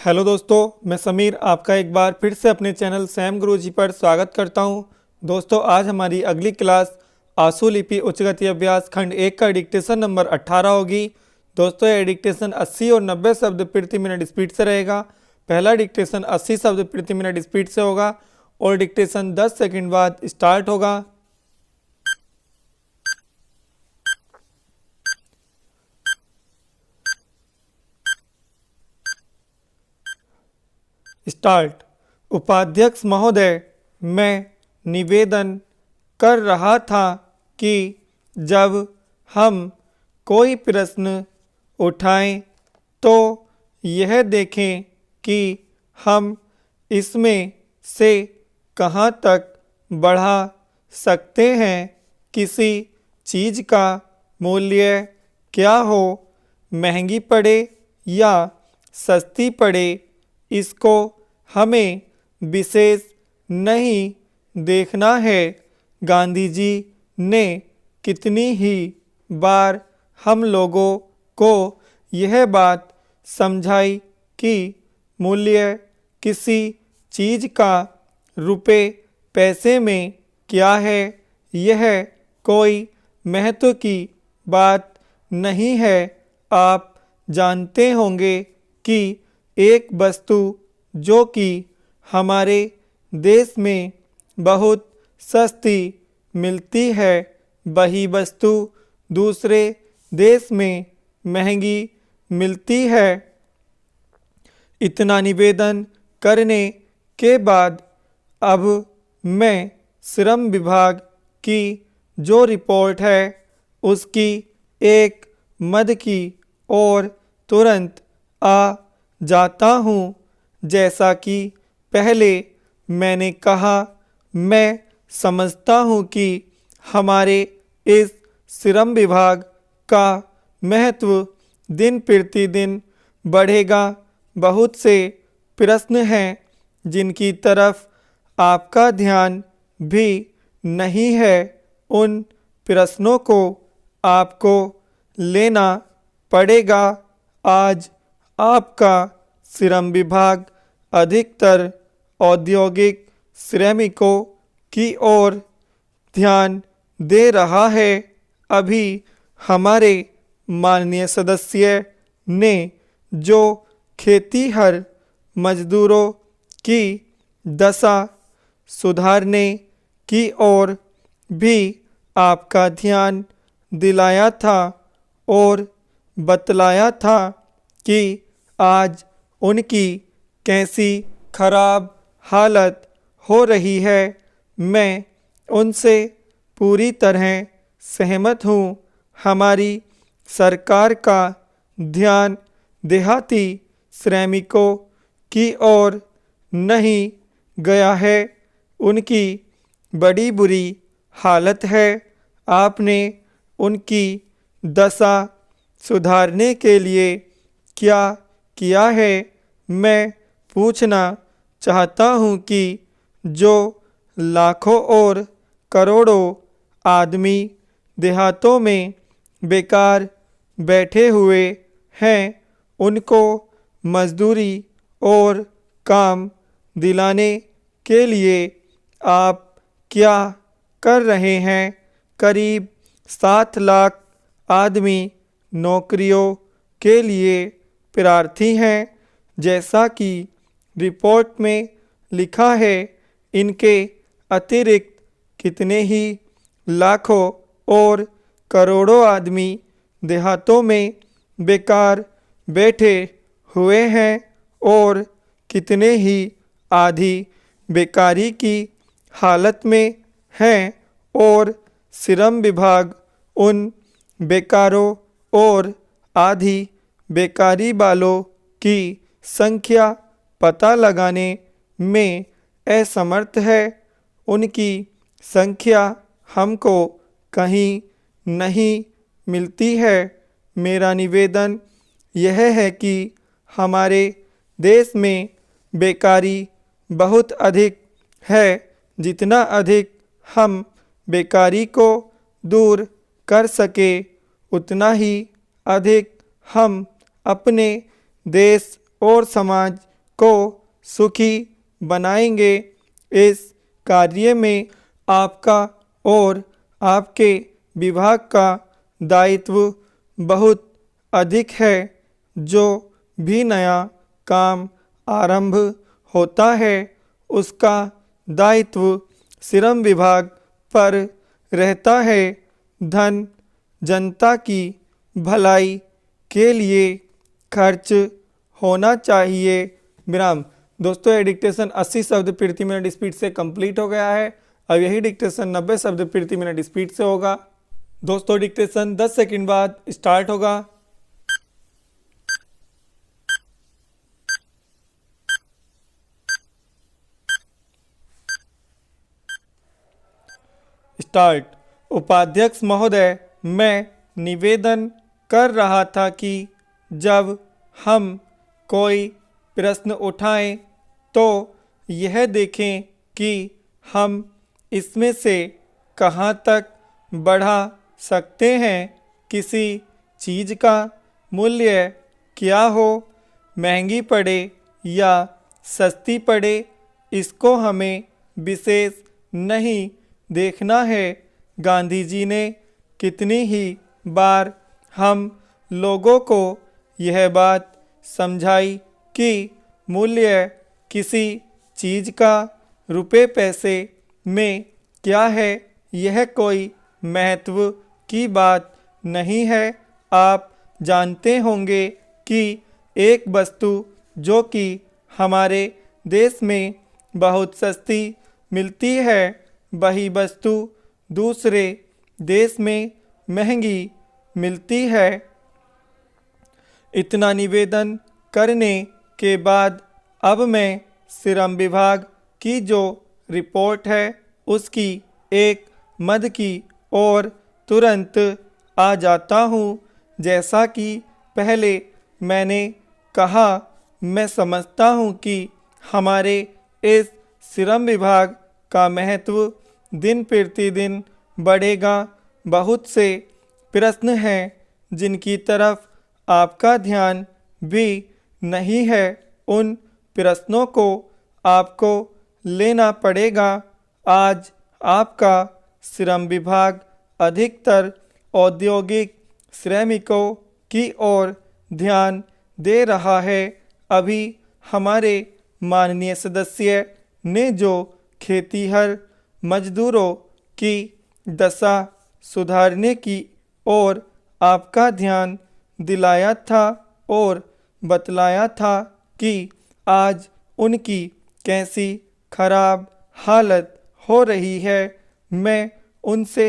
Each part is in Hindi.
हेलो दोस्तों, मैं समीर आपका एक बार फिर से अपने चैनल सैम गुरुजी पर स्वागत करता हूं। दोस्तों, आज हमारी अगली क्लास आशु लिपि उच्चगति अभ्यास खंड 1 का डिक्टेशन नंबर 18 होगी। दोस्तों, यह डिक्टेशन 80 और 90 शब्द प्रति मिनट स्पीड से रहेगा। पहला डिक्टेशन 80 शब्द प्रति मिनट स्पीड से होगा और डिक्टेशन 10 सेकंड बाद स्टार्ट होगा। स्टार्ट। उपाध्यक्ष महोदय, मैं निवेदन कर रहा था कि जब हम कोई प्रश्न उठाएं तो यह देखें कि हम इसमें से कहां तक बढ़ा सकते हैं। किसी चीज़ का मूल्य क्या हो, महंगी पड़े या सस्ती पड़े, इसको हमें विशेष नहीं देखना है। गांधी जी ने कितनी ही बार हम लोगों को यह बात समझाई कि मूल्य किसी चीज़ का रुपए पैसे में क्या है, यह कोई महत्व की बात नहीं है। आप जानते होंगे कि एक वस्तु जो कि हमारे देश में बहुत सस्ती मिलती है, वही वस्तु दूसरे देश में महंगी मिलती है। इतना निवेदन करने के बाद अब मैं श्रम विभाग की जो रिपोर्ट है उसकी एक मद की ओर तुरंत आ जाता हूँ। जैसा कि पहले मैंने कहा, मैं समझता हूँ कि हमारे इस श्रम विभाग का महत्व दिन प्रतिदिन बढ़ेगा। बहुत से प्रश्न हैं जिनकी तरफ आपका ध्यान भी नहीं है। उन प्रश्नों को आपको लेना पड़ेगा। आज आपका श्रम विभाग अधिकतर औद्योगिक श्रमिकों की ओर ध्यान दे रहा है। अभी हमारे माननीय सदस्य ने जो खेतीहर मजदूरों की दशा सुधारने की ओर भी आपका ध्यान दिलाया था और बतलाया था कि आज उनकी कैसी खराब हालत हो रही है। मैं उनसे पूरी तरह सहमत हूँ। हमारी सरकार का ध्यान देहाती श्रमिकों की ओर नहीं गया है। उनकी बड़ी बुरी हालत है। आपने उनकी दशा सुधारने के लिए क्या किया है? मैं पूछना चाहता हूँ कि जो लाखों और करोड़ों आदमी देहातों में बेकार बैठे हुए हैं, उनको मजदूरी और काम दिलाने के लिए आप क्या कर रहे हैं? करीब 7 लाख आदमी नौकरियों के लिए प्रार्थी हैं। जैसा कि रिपोर्ट में लिखा है, इनके अतिरिक्त कितने ही लाखों और करोड़ों आदमी देहातों में बेकार बैठे हुए हैं और कितने ही आधी बेकारी की हालत में हैं और श्रम विभाग उन बेकारों और आधी बेकारी वालों की संख्या पता लगाने में असमर्थ है। उनकी संख्या हमको कहीं नहीं मिलती है। मेरा निवेदन यह है कि हमारे देश में बेकारी बहुत अधिक है। जितना अधिक हम बेकारी को दूर कर सके, उतना ही अधिक हम अपने देश और समाज को सुखी बनाएंगे। इस कार्य में आपका और आपके विभाग का दायित्व बहुत अधिक है। जो भी नया काम आरंभ होता है उसका दायित्व श्रम विभाग पर रहता है। धन जनता की भलाई के लिए खर्च होना चाहिए। विराम। दोस्तों ये डिक्टेशन 80 शब्द प्रति मिनट स्पीड से कंप्लीट हो गया है। अब यही डिक्टेशन 90 शब्द प्रति मिनट स्पीड से होगा। दोस्तों डिक्टेशन 10 सेकंड बाद स्टार्ट होगा। स्टार्ट। उपाध्यक्ष महोदय, मैं निवेदन कर रहा था कि जब हम कोई प्रश्न उठाएं तो यह देखें कि हम इसमें से कहां तक बढ़ा सकते हैं। किसी चीज़ का मूल्य क्या हो, महंगी पड़े या सस्ती पड़े, इसको हमें विशेष नहीं देखना है। गांधी जी ने कितनी ही बार हम लोगों को यह बात समझाई कि मूल्य किसी चीज़ का रुपए पैसे में क्या है, यह कोई महत्व की बात नहीं है। आप जानते होंगे कि एक वस्तु जो कि हमारे देश में बहुत सस्ती मिलती है, वही वस्तु दूसरे देश में महंगी मिलती है। इतना निवेदन करने के बाद अब मैं श्रम विभाग की जो रिपोर्ट है उसकी एक मद की ओर तुरंत आ जाता हूँ। जैसा कि पहले मैंने कहा, मैं समझता हूँ कि हमारे इस श्रम विभाग का महत्व दिन प्रतिदिन बढ़ेगा। बहुत से प्रश्न हैं जिनकी तरफ आपका ध्यान भी नहीं है, उन प्रश्नों को आपको लेना पड़ेगा। आज आपका श्रम विभाग अधिकतर औद्योगिक श्रमिकों की ओर ध्यान दे रहा है। अभी हमारे माननीय सदस्य ने जो खेतीहर मजदूरों की दशा सुधारने की ओर आपका ध्यान दिलाया था और बतलाया था कि आज उनकी कैसी खराब हालत हो रही है, मैं उनसे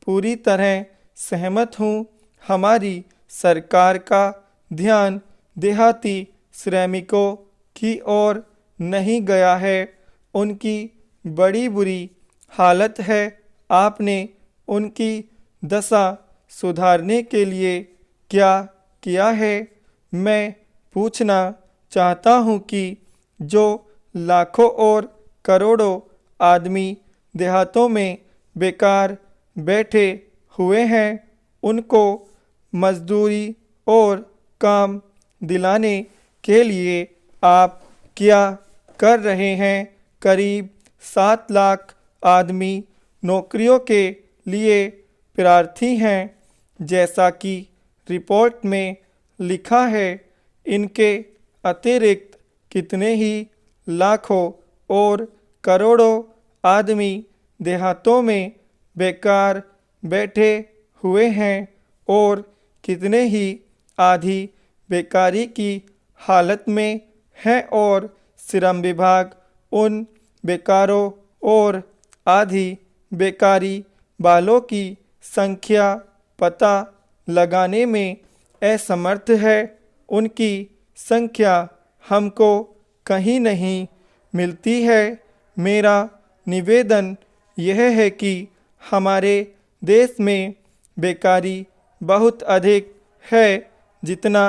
पूरी तरह सहमत हूँ। हमारी सरकार का ध्यान देहाती श्रमिकों की ओर नहीं गया है, उनकी बड़ी बुरी हालत है। आपने उनकी दशा सुधारने के लिए क्या किया है? मैं पूछना चाहता हूँ कि जो लाखों और करोड़ों आदमी देहातों में बेकार बैठे हुए हैं, उनको मजदूरी और काम दिलाने के लिए आप क्या कर रहे हैं? करीब 7 लाख आदमी नौकरियों के लिए प्रार्थी हैं। जैसा कि रिपोर्ट में लिखा है, इनके अतिरिक्त कितने ही लाखों और करोड़ों आदमी देहातों में बेकार बैठे हुए हैं और कितने ही आधी बेकारी की हालत में है और श्रम विभाग उन बेकारों और आधी बेकारी वालों की संख्या पता लगाने में असमर्थ है। उनकी संख्या हमको कहीं नहीं मिलती है। मेरा निवेदन यह है कि हमारे देश में बेकारी बहुत अधिक है। जितना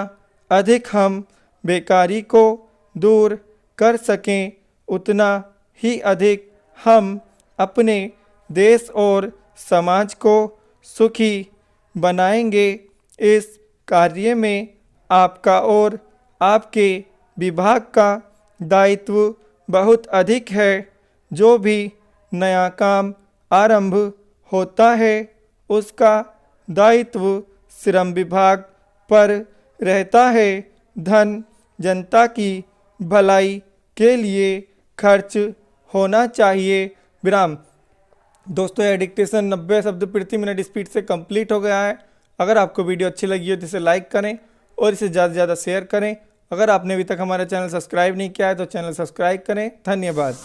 अधिक हम बेकारी को दूर कर सकें, उतना ही अधिक हम अपने देश और समाज को सुखी बनाएंगे। इस कार्य में आपका और आपके विभाग का दायित्व बहुत अधिक है। जो भी नया काम आरंभ होता है उसका दायित्व श्रम विभाग पर रहता है। धन जनता की भलाई के लिए खर्च होना चाहिए। विराम। दोस्तों यह डिक्टेशन 90 शब्द प्रति मिनट स्पीड से कंप्लीट हो गया है। अगर आपको वीडियो अच्छी लगी हो तो इसे लाइक करें और इसे ज़्यादा से ज़्यादा शेयर करें। अगर आपने अभी तक हमारा चैनल सब्सक्राइब नहीं किया है तो चैनल सब्सक्राइब करें। धन्यवाद।